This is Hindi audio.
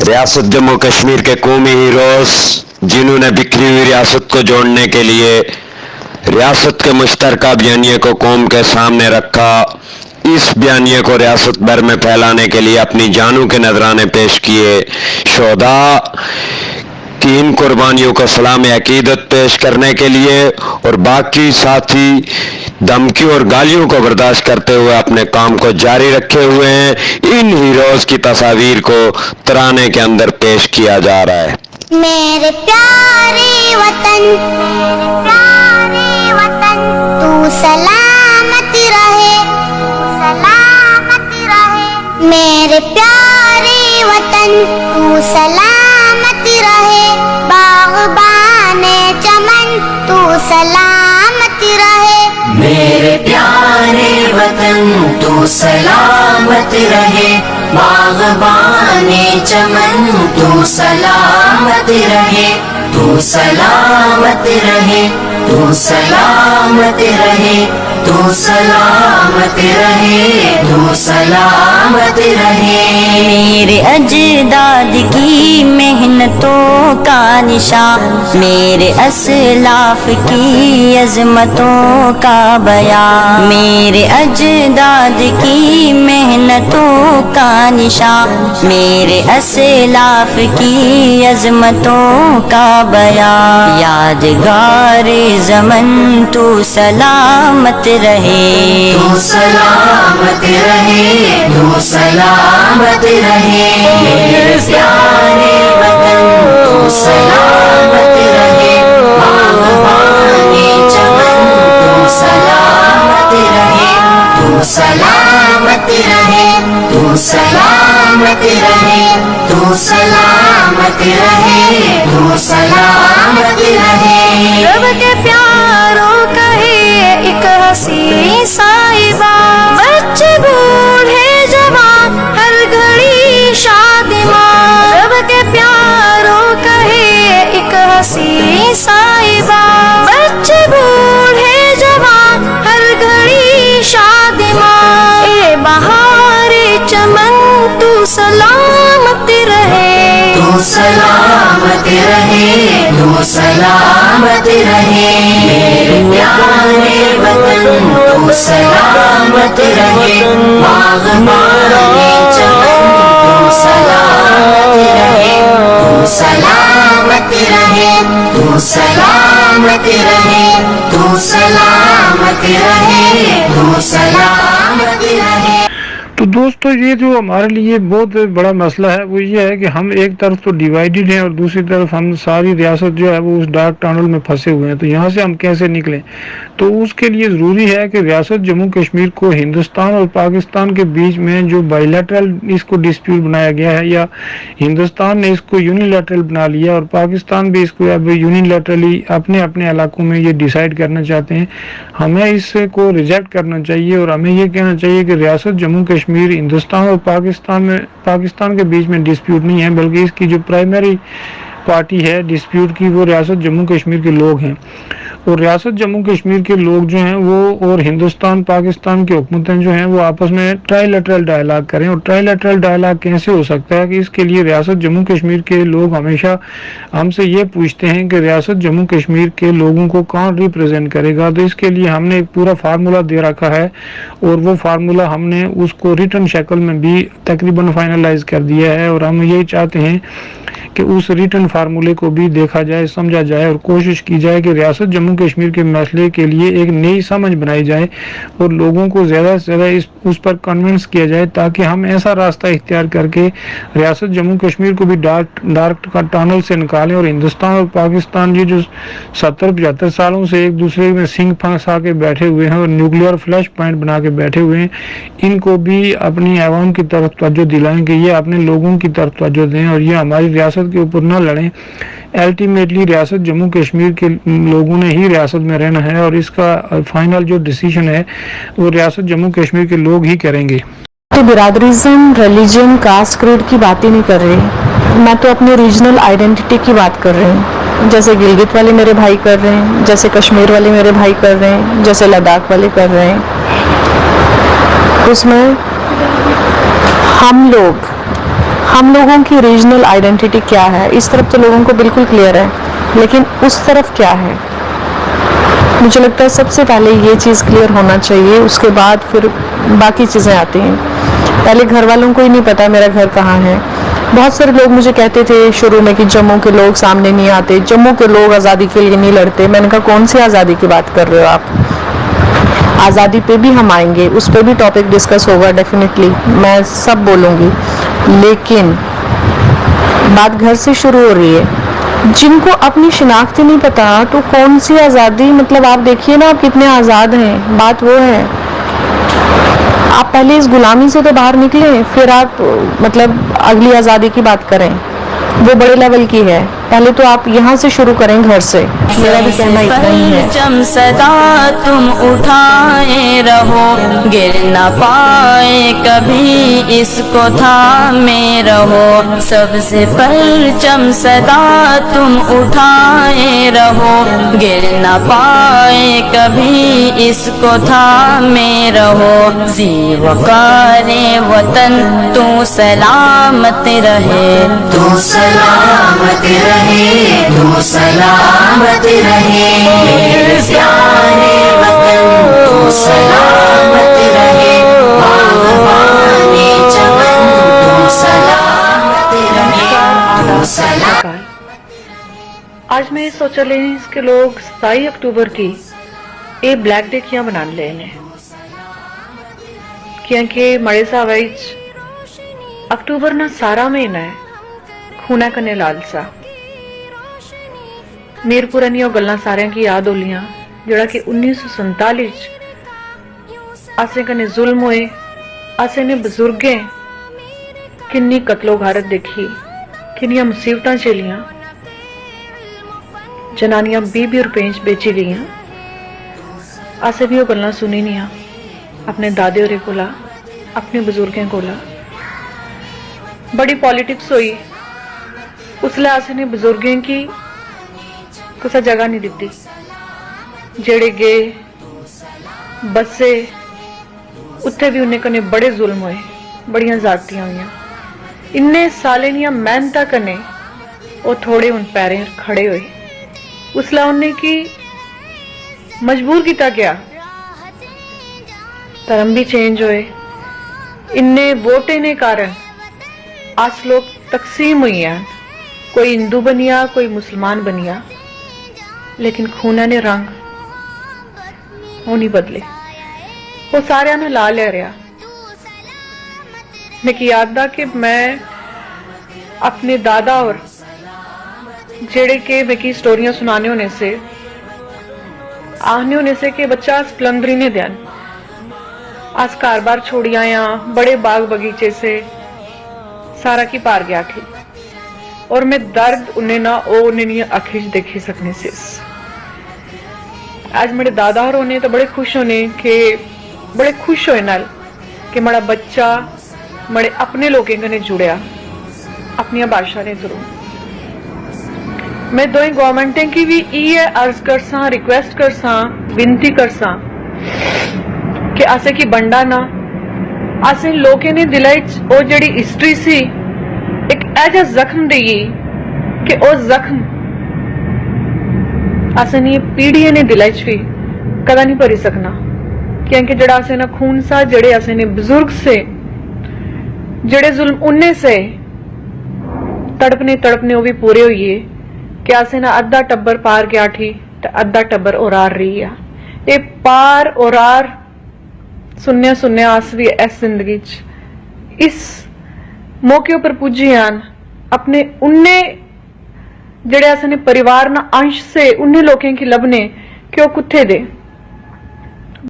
रियासत जम्मू कश्मीर के कौमी हीरोज जिन्होंने बिखरी हुई रियासत को जोड़ने के लिए रियासत के मुश्तरका बयानिए को कौम के सामने रखा। इस बयानिए को रियासत भर में फैलाने के लिए अपनी जानों के नजराने पेश किए। शोहदा की इन कुर्बानियों को सलाम अकीदत पेश करने के लिए और बाकी साथी धमकियों और गालियों को बर्दाश्त करते हुए अपने काम को जारी रखे हुए हैं। इन हीरोज की तस्वीर को तराने के अंदर पेश किया जा रहा है। मेरे प्यारे वतन तू सलामत रहे, मेरे प्यारे वतन तू सलामत रहे, बाग़बाने चमन तू सलामत रहे। मेरे प्यारे वतन तू सलामत रहे, बाग़बाने चमन तू सलामत रहे, तू सलामत रहे, तू सलामत रहे, तू सलामत रहे, तू सलामत रहे। मेरे अजदाद की मेहनतों का निशान, मेरे असलाफ की अज़मतों का बयान, मेरे अजदाद की मेहनतों का निशान, मेरे असलाफ की अज़मतों का बयान। यादगार ज़मन तू सलामत रहे, तू सलामत रहे, तू सलामत रहे। मेरे प्यारे वतन तू सलामत रहे, बाग़बाने चमन तू सलामत रहे, तू सलामत रहे, तू सलामत रहे, तू सलामत रहे, तू सलामत रहे। रब के प्यारों कहे एक हंसी साहिबा, बच्चे बूढ़े जवान हर घड़ी शादिमां। रब के प्यारों कहे एक हंसी साहिबा, बच्चे बूढ़े जवान हर घड़ी शादिमां। ए बहारे चमन तू सलामत रहे, तू सलामत रहे, तू सलामत रहे। मेरे प्यारे वतन तू सलामत रहे, बाग़बाने चमन तू सलामत रहे, तू सलामत रहे, तू सलामत रहे, तू सलामत रहे, तू सलामत रहे। तो दोस्तों, ये जो हमारे लिए बहुत बड़ा मसला है वो ये है कि हम एक तरफ तो डिवाइडेड हैं और दूसरी तरफ हम सारी रियासत जो है वो उस डार्क टनल में फंसे हुए हैं। तो यहाँ से हम कैसे निकलें? तो उसके लिए ज़रूरी है कि रियासत जम्मू कश्मीर को हिंदुस्तान और पाकिस्तान के बीच में जो बायलैटरल इसको डिस्प्यूट बनाया गया है, या हिंदुस्तान ने इसको यूनिलैटरल बना लिया और पाकिस्तान भी इसको अब यूनिलैटरली अपने अपने इलाकों में ये डिसाइड करना चाहते हैं, हमें इसको रिजेक्ट करना चाहिए और हमें ये कहना चाहिए कि रियासत जम्मू कश्मीर हिंदुस्तान और पाकिस्तान के बीच में डिस्प्यूट नहीं है, बल्कि इसकी जो प्राइमरी पार्टी है डिस्प्यूट की वो रियासत जम्मू कश्मीर के लोग हैं। और रियासत जम्मू कश्मीर के लोग जो हैं वो और हिंदुस्तान पाकिस्तान की हुकूमतें जो हैं वो आपस में ट्राइलेटरल डायलॉग करें। और ट्राइलेटरल डायलॉग कैसे हो सकता है कि इसके लिए रियासत जम्मू कश्मीर के लोग हमेशा हमसे ये पूछते हैं कि रियासत जम्मू कश्मीर के लोगों को कौन रिप्रेजेंट करेगा। तो इसके लिए हमने एक पूरा फार्मूला दे रखा है और वो फार्मूला हमने उसको रिटन शक्ल में भी तकरीबन फाइनलाइज कर दिया है। और हम यही चाहते हैं कि उस रिटन फार्मूले को भी देखा जाए, समझा जाए और कोशिश की जाए कि रियासत जम्मू कश्मीर के मसले के लिए एक नई समझ बनाई जाए और लोगों को ज़्यादा से ज़्यादा उस पर कन्विंस किया जाए, ताकि हम ऐसा रास्ता इख्तियार करके रियासत जम्मू कश्मीर को भी डार्क टनल से निकालें और हिंदुस्तान और पाकिस्तान ये जो 70-75 सालों से एक दूसरे में सिंग फंसा के बैठे हुए हैं और न्यूक्लियर फ्लैश पॉइंट बना के बैठे हुए हैं, इनको भी अपनी आवाम की तरफ तवज्जो दिलाएं कि ये अपने लोगों की तरफ तवज्जो दें और ये हमारी रियासत के ऊपर न लड़ें। अल्टीमेटली रियासत जम्मू कश्मीर के लोगों ने ही रियासत में रहना है और इसका फाइनल जो डिसीजन है वो रियासत जम्मू कश्मीर के लोग ही करेंगे। तो बिरादरिज्म, रिलीजन, कास्ट, क्रीड की बात ही नहीं कर रही, मैं तो अपने रीजनल आइडेंटिटी की बात कर रही हूँ। जैसे गिलगित वाले मेरे भाई कर रहे हैं, जैसे कश्मीर वाले मेरे भाई कर रहे हैं, जैसे लद्दाख वाले कर रहे हैं, उसमें हम लोग हम लोगों की रीजनल आइडेंटिटी क्या है, इस तरफ तो लोगों को बिल्कुल क्लियर है, लेकिन उस तरफ क्या है, मुझे लगता है सबसे पहले ये चीज़ क्लियर होना चाहिए, उसके बाद फिर बाकी चीज़ें आती हैं। पहले घर वालों को ही नहीं पता मेरा घर कहाँ है। बहुत सारे लोग मुझे कहते थे शुरू में कि जम्मू के लोग सामने नहीं आते, जम्मू के लोग आज़ादी के लिए नहीं लड़ते। मैंने कहा कौन सी आज़ादी की बात कर रहे हो आप? आज़ादी पे भी हम आएंगे, उस पर भी टॉपिक डिस्कस होगा डेफिनेटली, मैं सब बोलूँगी, लेकिन बात घर से शुरू हो रही है। जिनको अपनी शिनाख्त ही नहीं पता तो कौन सी आज़ादी, मतलब आप देखिए ना आप कितने आज़ाद हैं, बात वो है। आप पहले इस गुलामी से तो बाहर निकले, फिर आप मतलब अगली आज़ादी की बात करें, वो बड़े लेवल की है। पहले तो आप यहाँ से शुरू करें, घर से। मेरा भी कहना इतना ही है। परचम सदा तुम उठाए रहो, गिर न पाए कभी इसको थामे रहो। सबसे परचम सदा तुम उठाए रहो, गिर न पाए कभी इसको थामे रहो। ज़ी-वक़ारे वतन तू सलामत रहे, तू सलामत रहे, तू सलामत रहे। मेरे प्यारे वतन तू सलामत रहे, बाग़बाने चमन तू सलामत रहे, तू सलामत। आज मैं सोचा लेने के लोग 27 अक्टूबर की ये ब्लैक डे क्या मना लेने, क्योंकि मड़े साहब अक्टूबर ना सारा महीना है खूना कने लालसा। मेर पुरानियां गल्लां सारियां की याद होलियां जेड़ा कि 1947 असें कने जुल्म होए, असें ने बजुर्गें किन्नी कत्लो गारत देखी, किन्नियां मुसीबतां झेलियां, जनानियां 20-20 रुपए बेची गईयां। असें भी वो गल्लां सुनी नहीं अपने दादे होरे कोला, अपने बजुर्गें कोला। बड़ी पॉलिटिक्स हुई, उसले असें ने बजुर्गें की कुछ जगह नहीं दी। जेड़े गए बसे उत्थे भी उन्हें कने बड़े जुल्म हुए, बड़ियां जातियां हुई। इन्ने साले दियां मेहनतां कने वो थोड़े उन पैरें खड़े हुए। उसला उन्हें की मजबूर किया गया, धर्म भी चेंज हुए। इन्ने वोटे ने कारण आज लोग तकसीम हुई हैं, कोई हिंदू बनिया कोई मुसलमान बनिया, लेकिन खूना ने रंग वो नहीं बदले, वो सारे ने ला ले रहा। मैं याद था कि मैं अपने दादा और जेड़े के मैं स्टोरियां सुनाने होने से आहने होने से कि बच्चा स्पलंदरी ने ध्यान आज कार बार छोड़ी आया, बड़े बाग बगीचे से सारा की पार गया थी, और मैं दर्द उन्हें ना ओ उन्हें नहीं आखिर देखी सकने से। आज मेरे दादा और उन्हें तो बड़े खुश होने के बड़े खुश होए नाल कि मेरा बच्चा मेरे अपने लोगों कने जुड़िया अपनी भाषा ने जरूर। मैं दोई गवर्नमेंटें की भी ये अर्ज कर सा, रिक्वेस्ट कर सा, विनती कर सा कि असे की बंडा ना, असें लोगों ने दिल ओ जड़ी हिस्ट्री सी एक ऐसा जख्म दी कि ओ जख्म असें नहीं पीढ़ियां ने दिल भी कदा नहीं भरी सकना, क्योंकि जड़ा असें ना खून सा, जड़े असें ने बुजुर्ग से जड़े जुल्म उन्ने से तड़पने तड़पने वो भी पूरे हुई कि असें ना अद्धा टब्बर पार गया थी तो अद्धा टब्बर ओरार रही है। ये पार ओरार सुनने सुनने आस भी इस जिंदगी इस मौके पर पुजी आन अपने उन्ने जड़े असें परिवार ना अंश से उन्ने लोगों की लभने कि वो कुत्थे दे